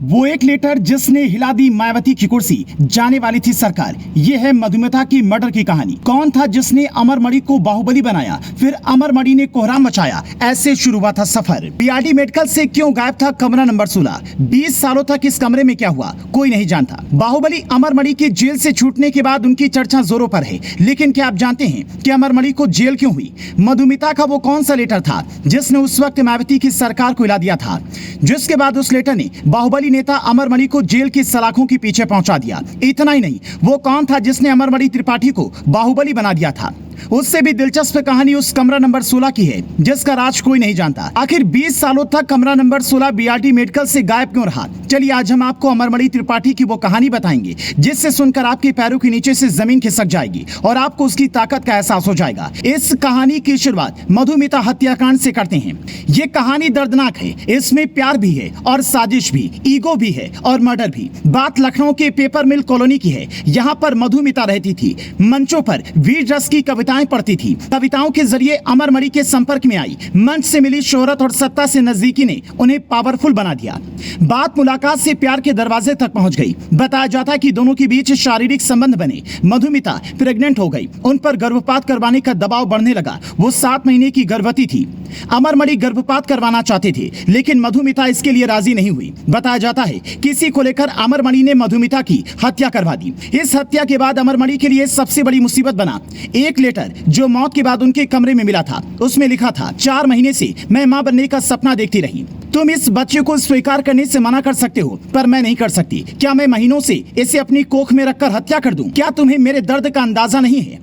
वो एक लेटर जिसने हिला दी मायावती की कुर्सी, जाने वाली थी सरकार। ये है मधुमिता की मर्डर की कहानी। कौन था जिसने अमरमणि को बाहुबली बनाया, फिर अमरमणि ने कोहराम मचाया, ऐसे शुरू हुआ था सफर। बीआरडी मेडिकल से क्यों गायब था कमरा नंबर 16? 20 सालों तक इस कमरे में क्या हुआ कोई नहीं जानता। बाहुबली अमरमणि की जेल से छूटने के बाद उनकी चर्चा जोरों पर है, लेकिन क्या आप जानते हैं कि अमरमणि को जेल क्यों हुई? मधुमिता का वो कौन सा लेटर था जिसने उस वक्त मायावती की सरकार को हिला दिया था, जिसके बाद उस लेटर ने बाहुबली नेता अमरमणि को जेल की सलाखों के पीछे पहुंचा दिया। इतना ही नहीं, वो कौन था जिसने अमरमणि त्रिपाठी को बाहुबली बना दिया था? उससे भी दिलचस्प कहानी उस कमरा नंबर 16 की है, जिसका राज कोई नहीं जानता। आखिर 20 सालों तक कमरा नंबर 16 बीआरडी मेडिकल से गायब क्यों रहा? चलिए आज हम आपको अमरमणि त्रिपाठी की वो कहानी बताएंगे जिससे सुनकर आपके पैरों के नीचे से जमीन खिसक जाएगी और आपको उसकी ताकत का एहसास हो जाएगा। इस कहानी की शुरुआत मधुमिता हत्याकांड से करते हैं। ये कहानी दर्दनाक है, इसमें प्यार भी है और साजिश भी, ईगो भी है और मर्डर भी। बात लखनऊ के पेपर मिल कॉलोनी की है। यहाँ पर मधुमिता रहती थी, मंचों पर वीर रस की कविताएं पढ़ती थी, कविताओं के जरिए अमरमणि के संपर्क में आई। मंच से मिली शोहरत और सत्ता से नजदीकी ने उन्हें पावरफुल बना दिया। बात मुलाकात से प्यार के दरवाजे तक पहुंच गई। बताया जाता है कि दोनों के बीच शारीरिक संबंध बने। मधुमिता प्रेग्नेंट हो गई, उन पर गर्भपात करवाने का दबाव बढ़ने लगा। वो 7 महीने की गर्भवती थी। अमरमणि गर्भपात करवाना चाहते थे, लेकिन मधुमिता इसके लिए राजी नहीं हुई। बताया जाता है किसी को लेकर अमरमणि ने मधुमिता की हत्या करवा दी। इस हत्या के बाद अमरमणि के लिए सबसे बड़ी मुसीबत बना एक लेटर जो मौत के बाद उनके कमरे में मिला था। उसमें लिखा था, 4 महीने से मैं मां बनने का सपना देखती रही। तुम इस बच्चे को स्वीकार करने से मना कर सकते हो, पर मैं नहीं कर सकती। क्या मैं महीनों से इसे अपनी कोख में रखकर हत्या कर दूं? क्या तुम्हें मेरे दर्द का अंदाजा नहीं है?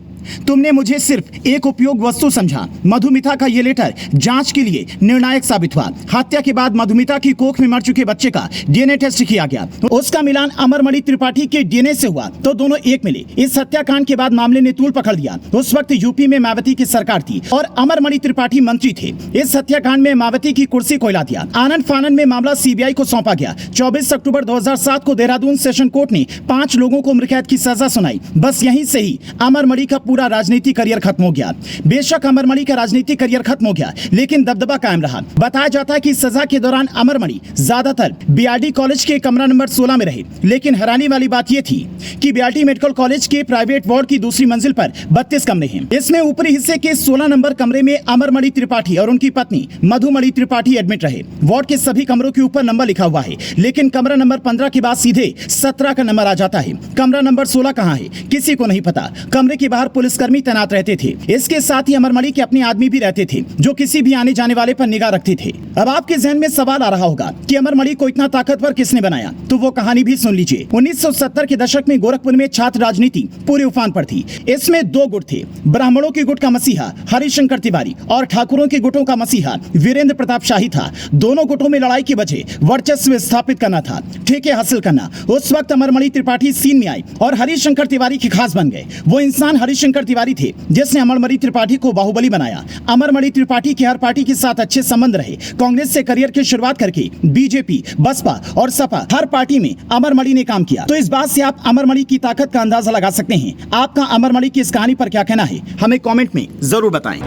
तुमने मुझे सिर्फ एक उपयोग वस्तु समझा। मधुमिता का ये लेटर जांच के लिए निर्णायक साबित हुआ। हत्या के बाद मधुमिता की कोख में मर चुके बच्चे का डीएनए टेस्ट किया गया। उसका मिलान अमरमणि त्रिपाठी के डीएनए से हुआ तो दोनों एक मिले। इस हत्याकांड के बाद मामले ने तूल पकड़ लिया। उस वक्त यूपी में मायावती की सरकार थी और अमरमणि त्रिपाठी मंत्री थे। इस हत्याकांड में मायावती की कुर्सी को हिला दिया। आनंद फानन में मामला सीबीआई को सौंपा गया। 24 अक्टूबर 2007 को देहरादून सेशन कोर्ट ने 5 लोगों को उम्रकैद की सजा सुनाई। बस यहीं से ही अमरमणि का पूरा राजनीतिक करियर खत्म हो गया। बेशक अमरमणि का राजनीतिक करियर खत्म हो गया, लेकिन दबदबा कायम रहा। बताया जाता है कि सजा के दौरान अमरमणि ज्यादातर बीआरडी कॉलेज के कमरा नंबर 16 में रहे, लेकिन हैरानी वाली बात यह थी कि बीआरडी मेडिकल कॉलेज के प्राइवेट वार्ड की दूसरी मंजिल पर 32 कमरे हैं। इसमें ऊपरी हिस्से के 16 नंबर कमरे में अमरमणि त्रिपाठी और उनकी पत्नी मधुमणि त्रिपाठी एडमिट रहे। वार्ड के सभी कमरों के ऊपर नंबर लिखा हुआ है, लेकिन कमरा नंबर 15 के बाद सीधे 17 का नंबर आ जाता है। कमरा नंबर 16 कहाँ है किसी को नहीं पता। कमरे के बाहर पुलिसकर्मी तैनात रहते थे। इसके साथ ही अमरमणि के अपने आदमी भी रहते थे, जो किसी भी आने जाने वाले पर निगाह रखते थे। अब आपके जहन में सवाल आ रहा होगा कि अमरमणि को इतना ताकतवर किसने बनाया, तो वो कहानी भी सुन लीजिए। 1970 के दशक में गोरखपुर में छात्र राजनीति पूरे उफान पर थी। इसमें 2 गुट थे, ब्राह्मणों के गुट का मसीहा हरिशंकर तिवारी और ठाकुरों के गुटों का मसीहा वीरेंद्र प्रताप शाही था। दोनों गुटों में लड़ाई की वजह वर्चस्व स्थापित करना था, ठेके हासिल करना। उस वक्त अमरमणि त्रिपाठी सीन में आए और हरिशंकर तिवारी के खास बन गए। वो इंसान हरिशंकर तिवारी थे जिसने अमरमणि त्रिपाठी को बाहुबली बनाया। अमरमणि त्रिपाठी के हर पार्टी के साथ अच्छे संबंध रहे। कांग्रेस से करियर की शुरुआत करके बीजेपी, बसपा और सपा हर पार्टी में अमरमणि ने काम किया। तो इस बात से आप अमरमणि की ताकत का अंदाजा लगा सकते हैं। आपका अमरमणि की इस कहानी पर क्या कहना है, हमें कमेंट में जरूर बताएं।